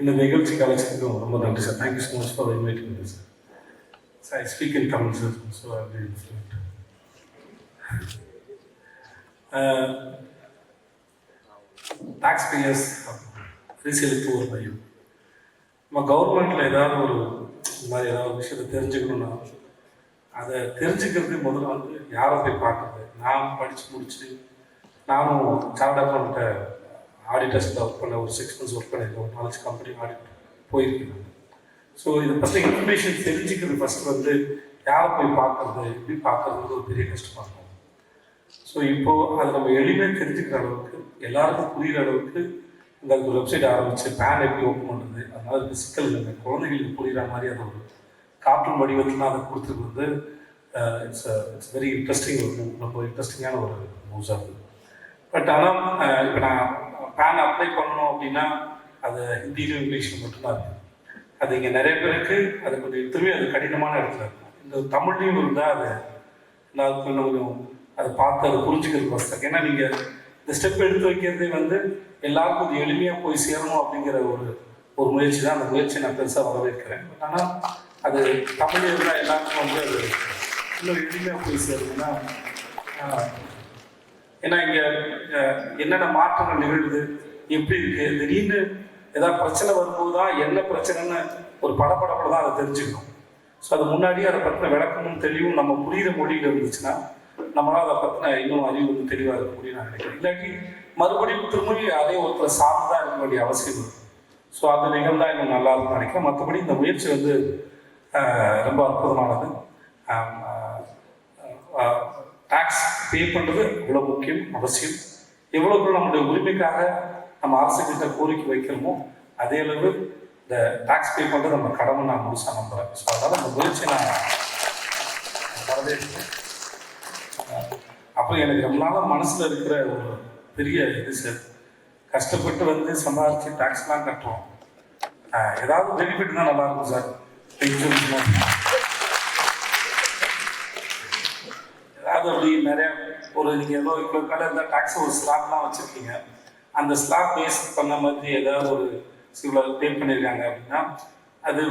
இந்த நிகழ்ச்சிக்கு அழைச்சதுக்கும் ரொம்ப நன்றி sir. Thank you so much for inviting me sir. Sir I speak in Tamil sir. So tax payers வரிசையிலுக்கு ஒரு பையன் நம்ம கவர்மெண்ட்டில் ஏதாவது ஒரு இந்த மாதிரி ஏதாவது விஷயத்தை தெரிஞ்சுக்கணுன்னா அதை தெரிஞ்சுக்கிறது முதல்ல வந்து யாரை போய் பார்க்குறது. நான் படித்து முடிச்சு நானும் சார்ட் அக்கௌண்ட்டை ஆடிட்டர்ஸில் ஒர்க் பண்ண ஒரு 6 months ஒர்க் பண்ணியிருக்கேன். ஒரு 4 கம்பெனி ஆடிட் போயிருக்கேன். ஸோ இதை ஃபஸ்ட்டு இன்ஃபர்மேஷன் தெரிஞ்சுக்கிறது ஃபஸ்ட்டு வந்து யாரை போய் பார்க்குறது, எப்படி பார்க்குறது ஒரு பெரிய கஷ்டமாக இருக்கும். ஸோ இப்போது அதை நம்ம எளிமையாக தெரிஞ்சுக்கிற அளவுக்கு எல்லாருக்கும் புரிகிற அளவுக்கு இந்த ஒரு வெப்சைட் ஆரம்பித்து பேன் எப்படி ஓப்பன் பண்ணுறது, அதனால் அதுக்கு சிக்கல் இல்லைங்க. குழந்தைகளுக்கு புரிகிற மாதிரி அதை ஒரு கார்ட்டூன் வடிவத்தில் அதை கொடுத்துருக்கு வந்து இட்ஸ் வெரி இன்ட்ரெஸ்டிங். ஒரு ரொம்ப இன்ட்ரெஸ்டிங்கான ஒரு நியூஸாக இருக்குது. பட் ஆனால் இப்போ நான் பேன் அப்ளை பண்ணணும் அப்படின்னா அது ஹிந்தியிலும் இங்கிலீஷில் மட்டும்தான் இருக்குது. அது இங்கே நிறைய பேருக்கு அது கொஞ்சம் திரும்பி அது கடினமான இடத்துல இருக்கும். இந்த தமிழ்லையும் இருந்தால் அது எல்லாருக்கும் கொஞ்சம் அதை பார்த்து அதை புரிஞ்சுக்கிறது வசதி. ஏன்னா நீங்கள் இந்த ஸ்டெப் எடுத்து வைக்கிறதே வந்து எல்லாருக்கும் அது எளிமையாக போய் சேரணும் அப்படிங்கிற ஒரு முயற்சி தான். அந்த முயற்சியை நான் பெருசாக வரவேற்கிறேன். ஆனால் அது தமிழ் இருந்தால் எல்லாருக்கும் வந்து அது இன்னும் எளிமையாக போய் சேருதுன்னா, ஏன்னா இங்கே என்னென்ன மாற்றங்கள் நிகழ்வுது, எப்படி இருக்குது, திடீர்னு ஏதாவது பிரச்சனை வரும்போது தான் என்ன பிரச்சனைன்னு ஒரு படப்படப்பட தான் அதை தெரிஞ்சுக்கணும். ஸோ அது முன்னாடியே அதை பற்றின விளக்கமும் தெளிவும் நம்ம புரிகிற மொழியில் இருந்துச்சுன்னா நம்மளால் அதை பற்றின இன்னும் அறிவு வந்து தெளிவாக இருக்க முடியும் நான் நினைக்கிறேன். இல்லாட்டி மறுபடியும் திரும்பி அதே ஒருத்தரை சார்ந்து தான் இருக்க வேண்டிய அவசியம் இருக்குது. ஸோ அது நிகழ்ந்தால் இன்னும் நல்லா இருக்கும்னு நினைக்கிறேன். மற்றபடி இந்த முயற்சி வந்து ரொம்ப அற்புதமானது. டாக்ஸ் பே பண்ணுறது இவ்வளோ முக்கியம், அவசியம். எவ்வளோக்கு நம்மளுடைய உரிமைக்காக நம்ம அரசுக்கிட்ட கோரிக்கை வைக்கிறோமோ அதே அளவு இந்த டாக்ஸ் பே பண்ணுறது நம்ம கடமை நான் முழுசாக நம்புகிறேன். ஸோ அதனால் அந்த முயற்சி நான் வரவேற்கிறேன். அப்புறம் எனக்கு ரொம்ப நாளாக மனசில் இருக்கிற ஒரு பெரிய இது சார், கஷ்டப்பட்டு வந்து சம்பாதிச்சு டாக்ஸ்லாம் கட்டுறோம், ஏதாவது பெனிஃபிட் தான் நல்லாயிருக்கும் சார். ஏதாவது அப்படி நிறையா ஒரு நீங்கள் ஏதோ இவ்வளோ காலம் இருந்தால் டாக்ஸ் ஒரு ஸ்லாப்லாம் வச்சுருக்கீங்க, அந்த ஸ்லாப் பேஸ் பண்ண மாதிரி ஏதாவது ஒரு இவ்வளோ பே பண்ணியிருக்காங்க அப்படின்னா அது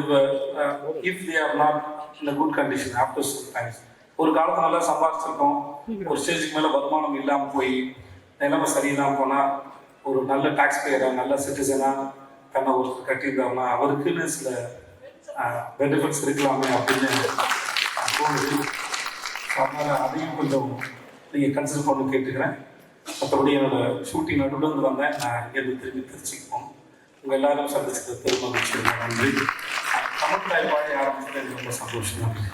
if they are not in good condition after some times, ஒரு காலத்தில் நல்லா சம்பாதிச்சிருக்கோம், ஒரு ஸ்டேஜுக்கு மேலே வருமானம் இல்லாமல் போய் நிலைமை சரியில்லாமல் போனால் ஒரு நல்ல டாக்ஸ் பேயராக நல்ல சிட்டிசனாக தன்னை ஒருத்தர் கட்டியிருந்தாங்கன்னா அவருக்குன்னு சில பெனிஃபிட்ஸ் இருக்கலாமே அப்படின்னு தோணுது. அதனால் அதையும் கொஞ்சம் நீங்கள் கன்சிடர் பண்ணி கேட்டுக்கிறேன். மற்றபடி என்னோட ஷூட்டிங் நடுவில் வந்தேன். நான் இங்கேருந்து திரும்பி திருச்சிக்கு போகணும். உங்கள் எல்லாரும் சந்திச்சுக்கிறது பெருமை மகிழ்ச்சி. நன்றி. தமிழ் தாய்ப்பாடி ஆரம்பிச்சது எனக்கு ரொம்ப சந்தோஷம். நன்றி.